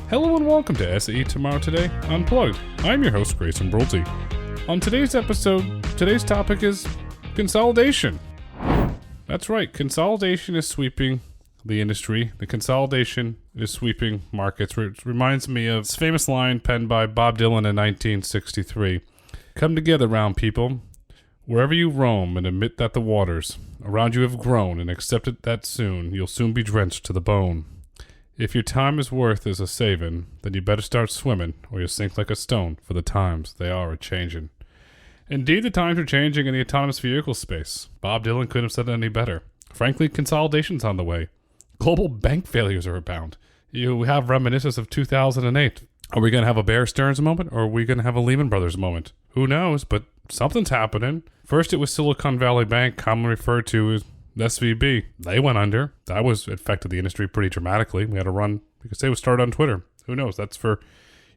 Hello and welcome to SAE Tomorrow Today Unplugged. I'm your host, Grayson Brulte. On today's episode, today's topic is consolidation. That's right, consolidation is sweeping the industry. The consolidation is sweeping markets. It reminds me of this famous line penned by Bob Dylan in 1963. Come together, round people, wherever you roam, and admit that the waters around you have grown, and accept it that soon you'll soon be drenched to the bone. If your time is worth as a savin', then you better start swimming, or you'll sink like a stone, for the times, they are a-changin'. Indeed, the times are changing in the autonomous vehicle space. Bob Dylan couldn't have said it any better. Frankly, consolidation's on the way. Global bank failures are abound. You have reminiscence of 2008. Are we going to have a Bear Stearns moment, or are we going to have a Lehman Brothers moment? Who knows, but something's happening. First, it was Silicon Valley Bank, commonly referred to as SVB. They went under. That affected the industry pretty dramatically. We had a run, you could say it was started on Twitter. Who knows? That's for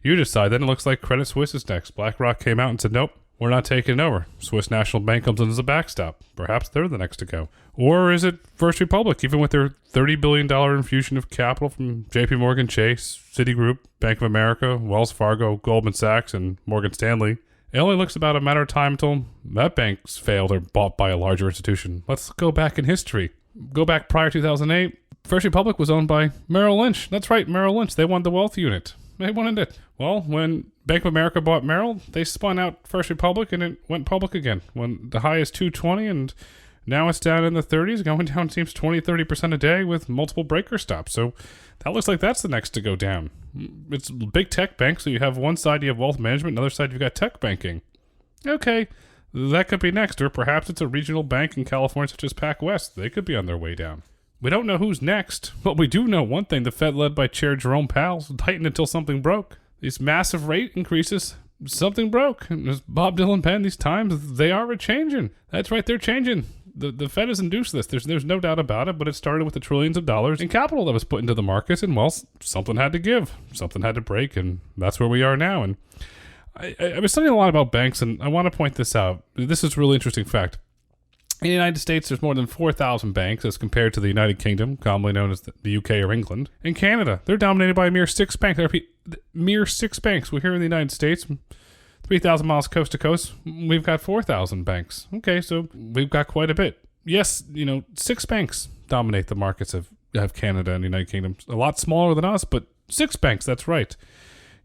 you to decide. Then it looks like Credit Suisse is next. BlackRock came out and said, nope, we're not taking it over. Swiss National Bank comes in as a backstop. Perhaps they're the next to go. Or is it First Republic, even with their $30 billion infusion of capital from JP Morgan Chase, Citigroup, Bank of America, Wells Fargo, Goldman Sachs, and Morgan Stanley? It only looks about a matter of time until that bank's failed or bought by a larger institution. Let's go back in history. Go back prior to 2008. First Republic was owned by Merrill Lynch. That's right, Merrill Lynch. They wanted the wealth unit. They wanted it. Well, when Bank of America bought Merrill, they spun out First Republic and it went public again. When the high is 220 and now it's down in the 30s, going down seems 20-30% a day with multiple breaker stops. So that looks like that's the next to go down. It's big tech bank, so you have one side you have wealth management, another side you've got tech banking. Okay, that could be next, or perhaps it's a regional bank in California such as PacWest. They could be on their way down. We don't know who's next, but we do know one thing. The Fed, led by Chair Jerome Powell, tightened until something broke. These massive rate increases, something broke. And as Bob Dylan penned, these times, they are a-changin'. That's right, they're changing. The Fed has induced this. There's no doubt about it, but it started with the trillions of dollars in capital that was put into the markets, and, well, something had to give. Something had to break, and that's where we are now. And I was studying a lot about banks, and I want to point this out. This is a really interesting fact. In the United States, there's more than 4,000 banks as compared to the United Kingdom, commonly known as the UK or England. In Canada, they're dominated by a mere 6 banks. Mere 6 banks. We're here in the United States, 3,000 miles coast to coast, we've got 4,000 banks. Okay, so we've got quite a bit. Yes, 6 banks dominate the markets of Canada and the United Kingdom. A lot smaller than us, but 6 banks, that's right.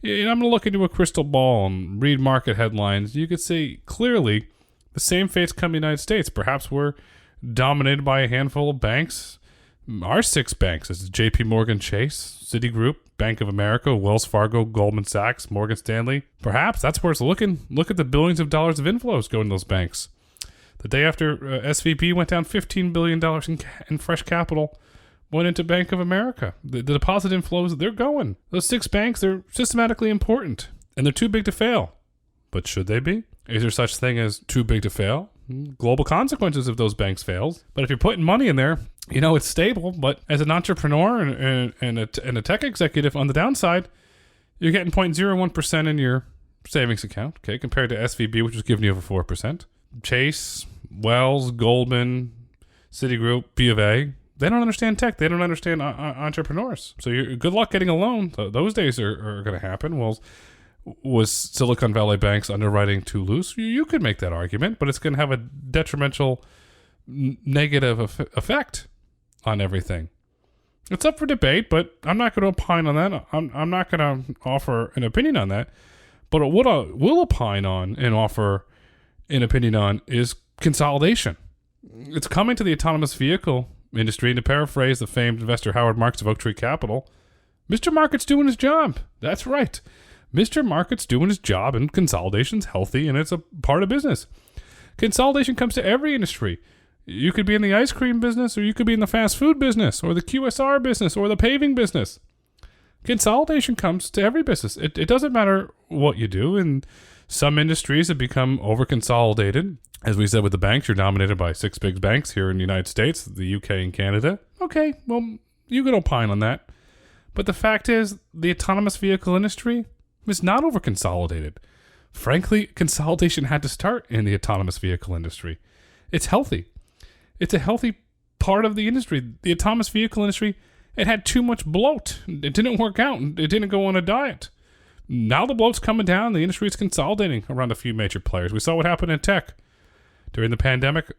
I'm going to look into a crystal ball and read market headlines. You could see clearly the same fate's come to the United States. Perhaps we're dominated by a handful of banks. Our 6 banks is JP Morgan Chase, Citigroup, Bank of America, Wells Fargo, Goldman Sachs, Morgan Stanley. Perhaps that's where it's looking. Look at the billions of dollars of inflows going to those banks. The day after SVB went down, $15 billion in fresh capital went into Bank of America. The deposit inflows, they're going. Those 6 banks, they're systematically important, and they're too big to fail. But should they be? Is there such thing as too big to fail? Global consequences if those banks fails. But if you're putting money in there, it's stable. But as an entrepreneur and a tech executive on the downside, you're getting 0.01% in your savings account, okay, compared to SVB, which was giving you over 4%. Chase, Wells, Goldman, Citigroup, B of A, they don't understand tech. They don't understand entrepreneurs. So good luck getting a loan. Those days are going to happen. Well, was Silicon Valley Bank's underwriting too loose? You could make that argument, but it's going to have a detrimental negative effect on everything. It's up for debate, but I'm not going to opine on that. I'm not going to offer an opinion on that. But what I will opine on and offer an opinion on is consolidation. It's coming to the autonomous vehicle industry, and to paraphrase the famed investor Howard Marks of Oak Tree Capital, Mr. Market's doing his job. That's right. Mr. Market's doing his job, and consolidation's healthy, and it's a part of business. Consolidation comes to every industry. You could be in the ice cream business, or you could be in the fast food business, or the QSR business, or the paving business. Consolidation comes to every business. It doesn't matter what you do. In some industries have become over-consolidated. As we said with the banks, you're dominated by 6 big banks here in the United States, the UK, and Canada. Okay, well, you can opine on that. But the fact is, the autonomous vehicle industry is not over-consolidated. Frankly, consolidation had to start in the autonomous vehicle industry. It's healthy. It's a healthy part of the industry. The autonomous vehicle industry It had too much bloat. It didn't work out. It didn't go on a diet. Now the bloat's coming down. The industry is consolidating around a few major players. We saw what happened in tech during the pandemic.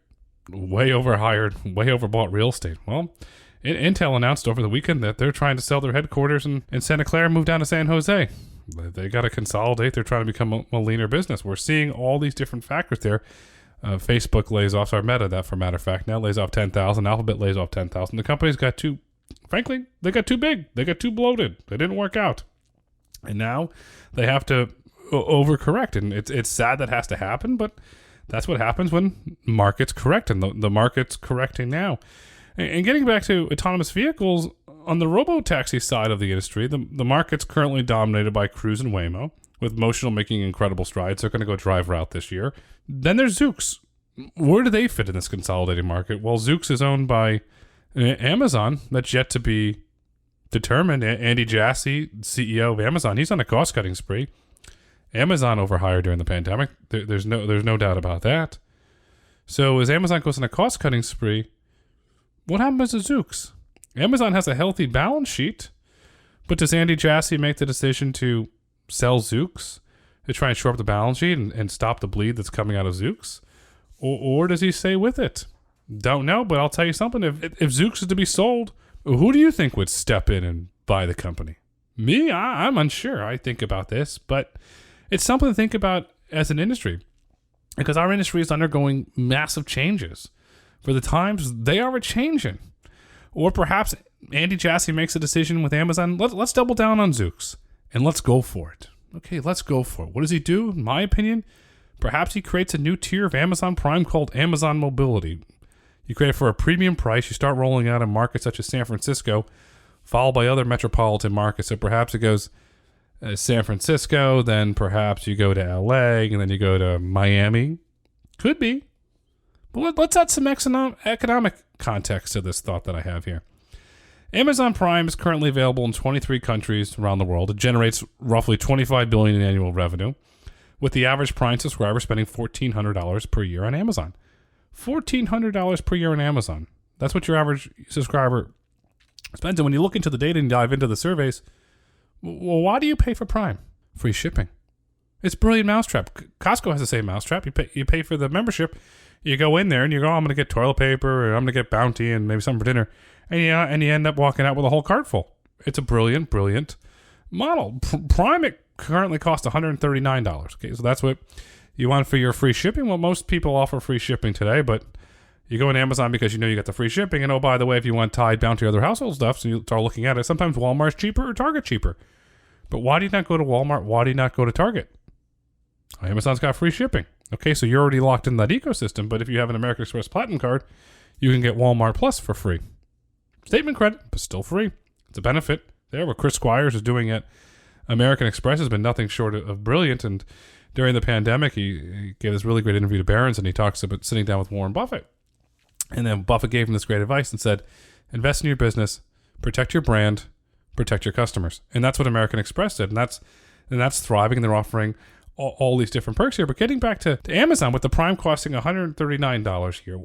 Way overhired, way overbought real estate. Well, Intel announced over the weekend that they're trying to sell their headquarters in Santa Clara and move down to San Jose. They got to consolidate. They're trying to become a leaner business. We're seeing all these different factors there. Facebook lays off, sorry, Meta, that for matter of fact, now lays off 10,000. Alphabet lays off 10,000. The company's got too, frankly, they got too big. They got too bloated. They didn't work out. And now they have to overcorrect. And it's sad that has to happen, but that's what happens when markets correct. And the market's correcting now. And getting back to autonomous vehicles, on the robo-taxi side of the industry, the market's currently dominated by Cruise and Waymo, with Motional making incredible strides. They're going to go drive route this year. Then there's Zoox. Where do they fit in this consolidating market? Well, Zoox is owned by Amazon. That's yet to be determined. Andy Jassy, CEO of Amazon, he's on a cost-cutting spree. Amazon overhired during the pandemic. There's no doubt about that. So as Amazon goes on a cost-cutting spree, what happens to Zoox? Amazon has a healthy balance sheet, but does Andy Jassy make the decision to sell Zoox to try and shore up the balance sheet and stop the bleed that's coming out of Zoox? Or does he stay with it? Don't know, but I'll tell you something. If Zoox is to be sold, who do you think would step in and buy the company? Me? I'm unsure. I think about this, but it's something to think about as an industry, because our industry is undergoing massive changes. For the times, they are a-changin. Or perhaps Andy Jassy makes a decision with Amazon. Let's double down on Zoox, and let's go for it. Okay, let's go for it. What does he do? In my opinion, perhaps he creates a new tier of Amazon Prime called Amazon Mobility. You create it for a premium price. You start rolling out in markets such as San Francisco, followed by other metropolitan markets. So perhaps it goes San Francisco, then perhaps you go to LA, and then you go to Miami. Could be. But let's add some economic context to this thought that I have here. Amazon Prime is currently available in 23 countries around the world. It generates roughly $25 billion in annual revenue, with the average Prime subscriber spending $1,400 per year on Amazon. $1,400 per year on Amazon. That's what your average subscriber spends. And when you look into the data and dive into the surveys, well, why do you pay for Prime? Free shipping. It's a brilliant mousetrap. Costco has the same mousetrap. You pay for the membership. You go in there and you go, I'm going to get toilet paper, or I'm going to get Bounty and maybe something for dinner. And you end up walking out with a whole cart full. It's a brilliant, brilliant model. Prime, it currently costs $139. Okay, so that's what you want for your free shipping. Well, most people offer free shipping today, but you go on Amazon because you know you got the free shipping. And oh, by the way, if you want Tide, Bounty, or other household stuff, so you start looking at it, sometimes Walmart's cheaper or Target cheaper. But why do you not go to Walmart? Why do you not go to Target? Amazon's got free shipping. Okay, so you're already locked in that ecosystem, but if you have an American Express Platinum card, you can get Walmart Plus for free. Statement credit, but still free. It's a benefit there. What Chris Squires is doing at American Express has been nothing short of brilliant, and during the pandemic, he gave this really great interview to Barron's, and he talks about sitting down with Warren Buffett. And then Buffett gave him this great advice and said, invest in your business, protect your brand, protect your customers. And that's what American Express did, and that's thriving, and they're offering all these different perks here. But getting back to Amazon, with the Prime costing $139 here,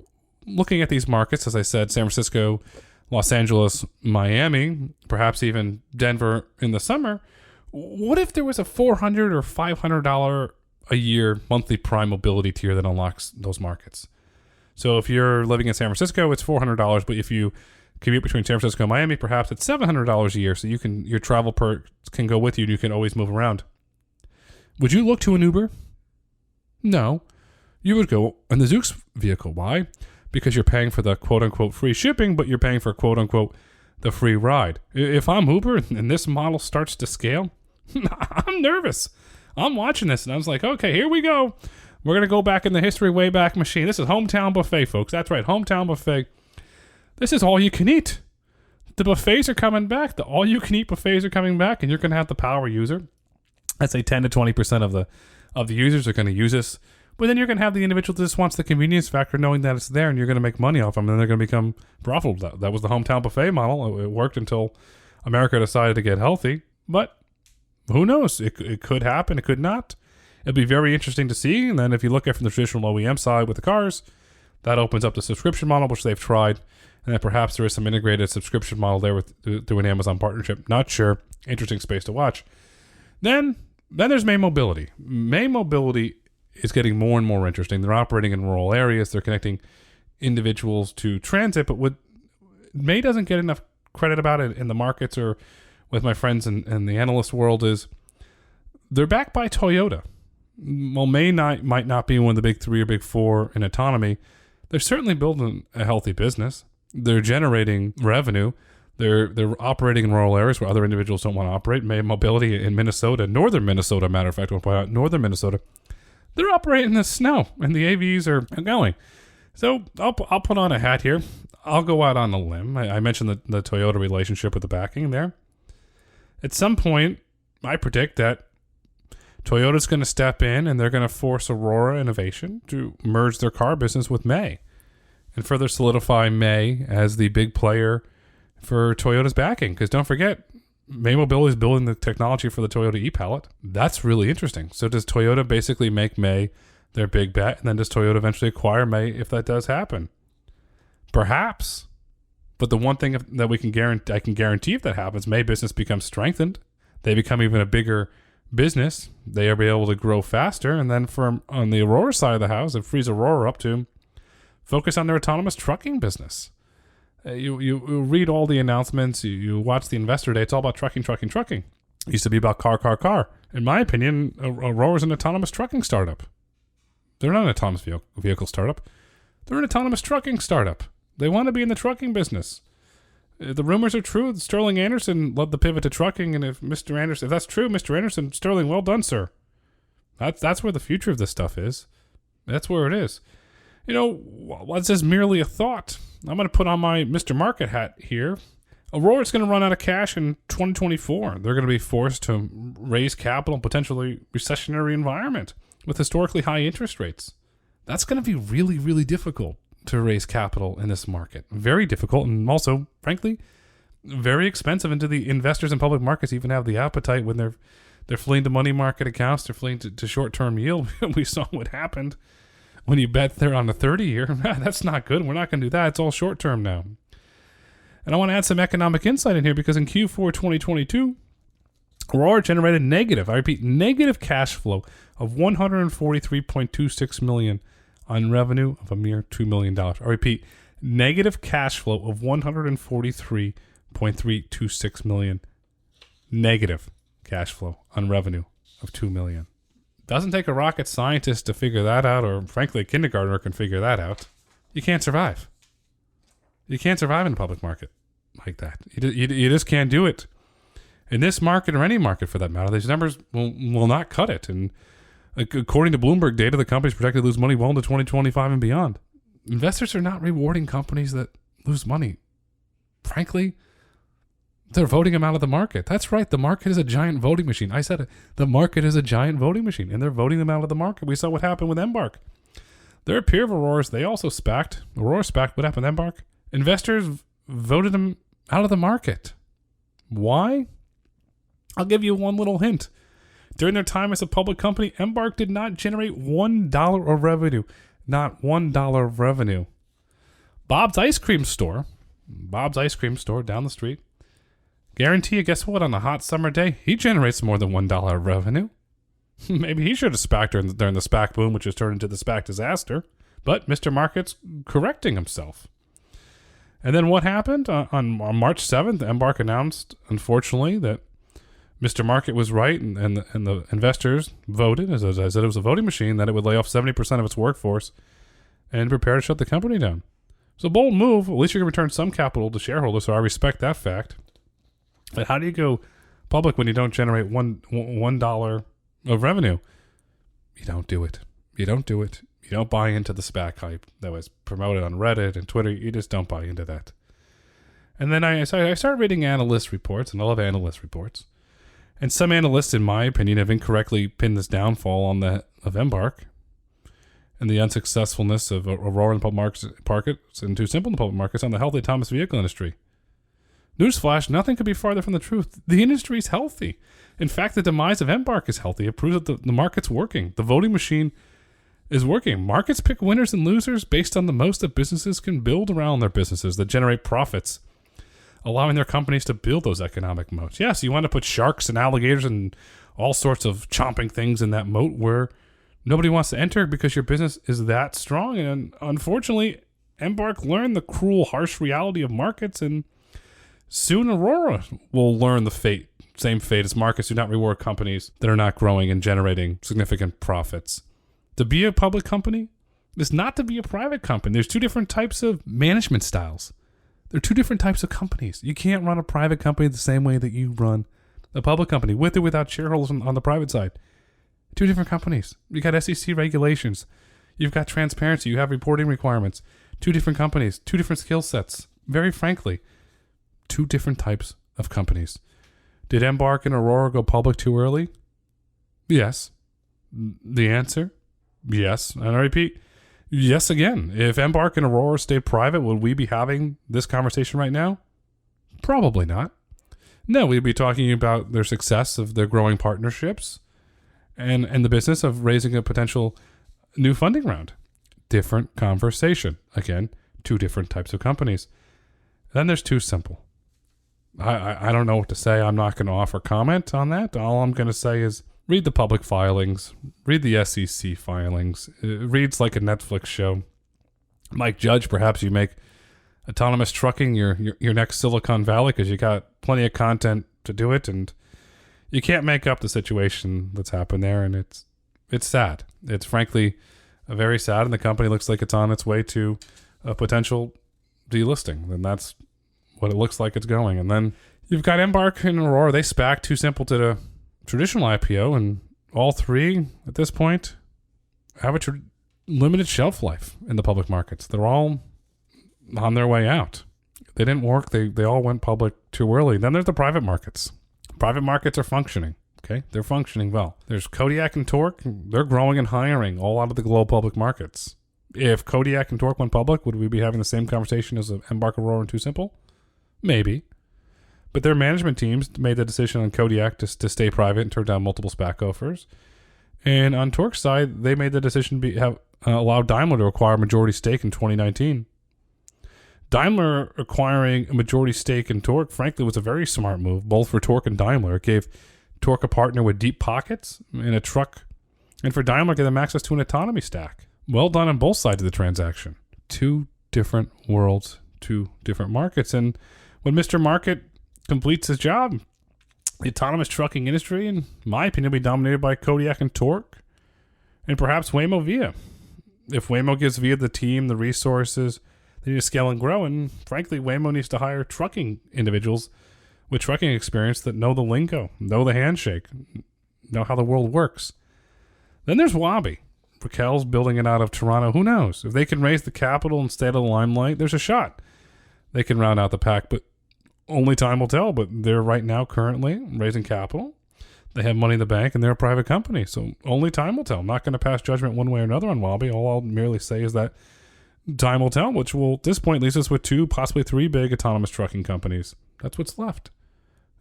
looking at these markets, as I said, San Francisco, Los Angeles, Miami, perhaps even Denver in the summer, what if there was a $400 or $500 a year monthly Prime mobility tier that unlocks those markets? So if you're living in San Francisco, it's $400, but if you commute between San Francisco and Miami, perhaps it's $700 a year, so your travel perks can go with you and you can always move around. Would you look to an Uber? No. You would go in the Zoox vehicle. Why? Because you're paying for the quote-unquote free shipping, but you're paying for quote-unquote the free ride. If I'm Uber and this model starts to scale, I'm nervous. I'm watching this and I was like, okay, here we go. We're going to go back in the history way back machine. This is hometown buffet, folks. That's right, hometown buffet. This is all you can eat. The buffets are coming back. The all-you-can-eat buffets are coming back, and you're going to have the power user. I'd say 10 to 20% of the users are going to use this. But then you're going to have the individual that just wants the convenience factor, knowing that it's there, and you're going to make money off them, and then they're going to become profitable. That was the hometown buffet model. It worked until America decided to get healthy. But who knows? It could happen. It could not. It'd be very interesting to see. And then if you look at it from the traditional OEM side with the cars, that opens up the subscription model, which they've tried. and that perhaps there is some integrated subscription model there through an Amazon partnership. Not sure. Interesting space to watch. Then there's May Mobility. May Mobility is getting more and more interesting. They're operating in rural areas. They're connecting individuals to transit, but what May doesn't get enough credit about it in the markets or with my friends in the analyst world is they're backed by Toyota. While May might not be one of the big three or big four in autonomy, they're certainly building a healthy business. They're generating revenue. They're operating in rural areas where other individuals don't want to operate. May Mobility in Minnesota, northern Minnesota, matter of fact, I want to point out, northern Minnesota, they're operating in the snow, and the AVs are going. So I'll put on a hat here. I'll go out on a limb. I mentioned the Toyota relationship with the backing there. At some point, I predict that Toyota's going to step in and they're going to force Aurora Innovation to merge their car business with May and further solidify May as the big player for Toyota's backing. Because don't forget, May Mobility is building the technology for the Toyota e-Pallet. That's really interesting. So does Toyota basically make May their big bet, and then does Toyota eventually acquire May if that does happen? Perhaps. But the one thing that I can guarantee if that happens, May business becomes strengthened. They become even a bigger business. They are able to grow faster, and then on the Aurora side of the house, it frees Aurora up to focus on their autonomous trucking business. You read all the announcements, you watch the investor day, it's all about trucking. It used to be about car. In my opinion, Aurora's an autonomous trucking startup. They're not an autonomous vehicle startup. They're an autonomous trucking startup. They want to be in the trucking business. If the rumors are true, Sterling Anderson led the pivot to trucking, and if that's true, Mr. Anderson, Sterling, well done, sir. That's where the future of this stuff is. That's where it is. What's this merely a thought? I'm going to put on my Mr. Market hat here. Aurora's going to run out of cash in 2024. They're going to be forced to raise capital in potentially recessionary environment with historically high interest rates. That's going to be really, really difficult to raise capital in this market. Very difficult, and also, frankly, very expensive. And do the investors in public markets even have the appetite when they're fleeing to money market accounts, they're fleeing to short-term yield? We saw what happened when you bet they're on the 30-year. That's not good. We're not going to do that. It's all short-term now. And I want to add some economic insight in here because in Q4 2022, Aurora generated negative cash flow of $143.26 million on revenue of a mere $2 million. I repeat, negative cash flow of $143.326 million. Negative cash flow on revenue of $2 million. Doesn't take a rocket scientist to figure that out, or frankly, a kindergartner can figure that out. You can't survive. You can't survive in the public market like that. You just can't do it. In this market, or any market for that matter, these numbers will not cut it. And according to Bloomberg data, the company's projected to lose money well into 2025 and beyond. Investors are not rewarding companies that lose money. Frankly, they're voting them out of the market. That's right. The market is a giant voting machine. I said it. The market is a giant voting machine, and they're voting them out of the market. We saw what happened with Embark. They're a peer of Aurora's. They also SPAC'd. Aurora SPAC'd. What happened with Embark? Investors voted them out of the market. Why? I'll give you one little hint. During their time as a public company, Embark did not generate $1 of revenue. Not $1 of revenue. Bob's Ice Cream Store down the street, guarantee you, guess what? On a hot summer day, he generates more than $1 of revenue. Maybe he should have SPAC'd during the SPAC boom, which has turned into the SPAC disaster. But Mr. Market's correcting himself. And then what happened? On March 7th, Embark announced, unfortunately, that Mr. Market was right, and the investors voted, as I said, it was a voting machine, that it would lay off 70% of its workforce and prepare to shut the company down. It's a bold move. At least you're going to return some capital to shareholders, so I respect that fact. But how do you go public when you don't generate $1 of revenue? You don't do it. You don't buy into the SPAC hype that was promoted on Reddit and Twitter. You just don't buy into that. And then I started reading analyst reports, and I love analyst reports. And some analysts, in my opinion, have incorrectly pinned this downfall on of Embark and the unsuccessfulness of Aurora in the public markets and Too Simple in the public markets on the healthy autonomous vehicle industry. Newsflash, nothing could be farther from the truth. The industry is healthy. In fact, the demise of Embark is healthy. It proves that the market's working. The voting machine is working. Markets pick winners and losers based on the most that businesses can build around their businesses that generate profits, allowing their companies to build those economic moats. Yes, you want to put sharks and alligators and all sorts of chomping things in that moat where nobody wants to enter because your business is that strong. And unfortunately, Embark learned the cruel, harsh reality of markets, and soon Aurora will learn the same fate as markets do not reward companies that are not growing and generating significant profits. To be a public company is not to be a private company. There's two different types of management styles. There are two different types of companies. You can't run a private company the same way that you run a public company, with or without shareholders on the private side. Two different companies. You got SEC regulations. You've got transparency. You have reporting requirements. Two different companies. Two different skill sets. Very frankly, two different types of companies. Did Embark and Aurora go public too early? Yes. The answer? Yes. And I repeat, yes again. If Embark and Aurora stayed private, would we be having this conversation right now? Probably not. No, we'd be talking about their success of their growing partnerships and the business of raising a potential new funding round. Different conversation. Again, two different types of companies. Then there's Too Simple. I don't know what to say. I'm not going to offer comment on that. All I'm going to say is read the public filings, read the SEC filings. It reads like a Netflix show. Mike Judge, perhaps you make autonomous trucking your next Silicon Valley because you got plenty of content to do it, and you can't make up the situation that's happened there, and it's sad. It's frankly very sad, and the company looks like it's on its way to a potential delisting, and that's what it looks like it's going. And then you've got Embark and Aurora. They SPAC Too Simple to the traditional IPO, and all three at this point have a limited shelf life in the public markets. They're all on their way out. They didn't work. They all went public too early. Then there's the private markets. Private markets are functioning. Okay, they're functioning well. There's Kodiak and Torque. They're growing and hiring all out of the global public markets. If Kodiak and Torque went public, would we be having the same conversation as Embark, Aurora, and Too Simple? Maybe. But their management teams made the decision on Kodiak to stay private and turn down multiple SPAC offers. And on Torque's side, they made the decision to allow Daimler to acquire a majority stake in 2019. Daimler acquiring a majority stake in Torque, frankly, was a very smart move, both for Torque and Daimler. It gave Torque a partner with deep pockets in a truck, and for Daimler, gave them access to an autonomy stack. Well done on both sides of the transaction. Two different worlds, two different markets. And when Mr. Market completes his job, the autonomous trucking industry, in my opinion, will be dominated by Kodiak and Torque, and perhaps Waymo Via. If Waymo gives Via the team, the resources, they need to scale and grow, and frankly, Waymo needs to hire trucking individuals with trucking experience that know the lingo, know the handshake, know how the world works. Then there's Wabi. Raquel's building it out of Toronto. Who knows? If they can raise the capital and stay out of the limelight, there's a shot. They can round out the pack, but only time will tell. But they're right now currently raising capital. They have money in the bank, and they're a private company, so only time will tell. I'm not going to pass judgment one way or another on Wabi. All I'll merely say is that time will tell, which will, at this point, leaves us with two, possibly three big autonomous trucking companies. That's what's left.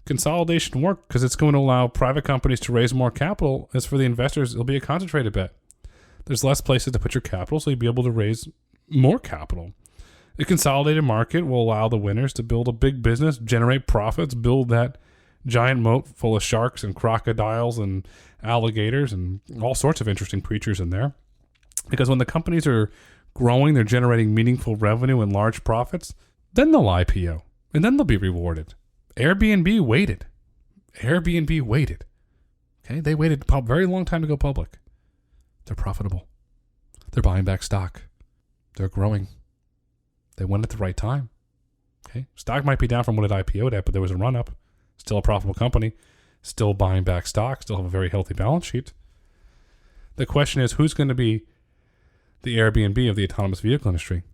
Consolidation work because it's going to allow private companies to raise more capital. As for the investors, it'll be a concentrated bet. There's less places to put your capital, so you'll be able to raise more capital. A consolidated market will allow the winners to build a big business, generate profits, build that giant moat full of sharks and crocodiles and alligators and all sorts of interesting creatures in there. Because when the companies are growing, they're generating meaningful revenue and large profits, then they'll IPO, and then they'll be rewarded. Airbnb waited. Okay, they waited a very long time to go public. They're profitable. They're buying back stock. They're growing. They went at the right time. Okay, stock might be down from what it IPO'd at, but there was a run-up. Still a profitable company. Still buying back stock. Still have a very healthy balance sheet. The question is, who's going to be the Airbnb of the autonomous vehicle industry?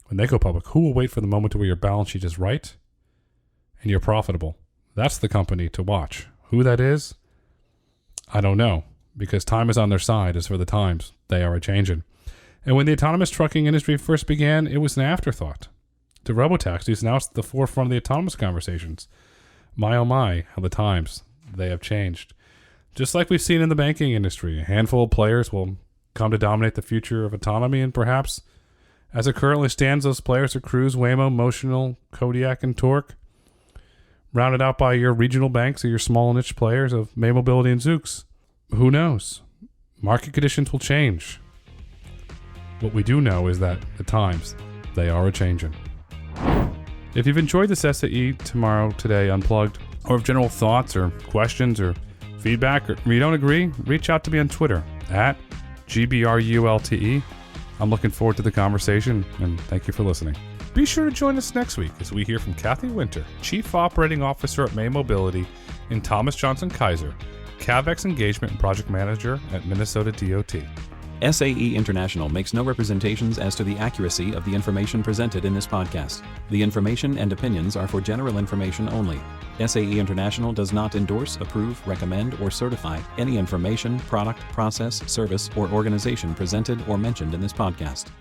When they go public, who will wait for the moment to where your balance sheet is right and you're profitable? That's the company to watch. Who that is, I don't know, because time is on their side. As for the times, they are a-changin. And when the autonomous trucking industry first began, it was an afterthought. The robotaxis now it's at the forefront of the autonomous conversations. My oh my, how the times, they have changed. Just like we've seen in the banking industry, a handful of players will come to dominate the future of autonomy, and perhaps, as it currently stands, those players are Cruise, Waymo, Motional, Kodiak, and Torque, rounded out by your regional banks or your small niche players of May Mobility and Zoox. Who knows? Market conditions will change. What we do know is that the times, they are a-changin'. If you've enjoyed this SAE Tomorrow Today Unplugged, or have general thoughts or questions or feedback, or you don't agree, reach out to me on Twitter at GBRULTE. I'm looking forward to the conversation, and thank you for listening. Be sure to join us next week as we hear from Kathy Winter, Chief Operating Officer at May Mobility, and Thomas Johnson Kaiser, CAVEX Engagement and Project Manager at Minnesota DOT. SAE International makes no representations as to the accuracy of the information presented in this podcast. The information and opinions are for general information only. SAE International does not endorse, approve, recommend, or certify any information, product, process, service, or organization presented or mentioned in this podcast.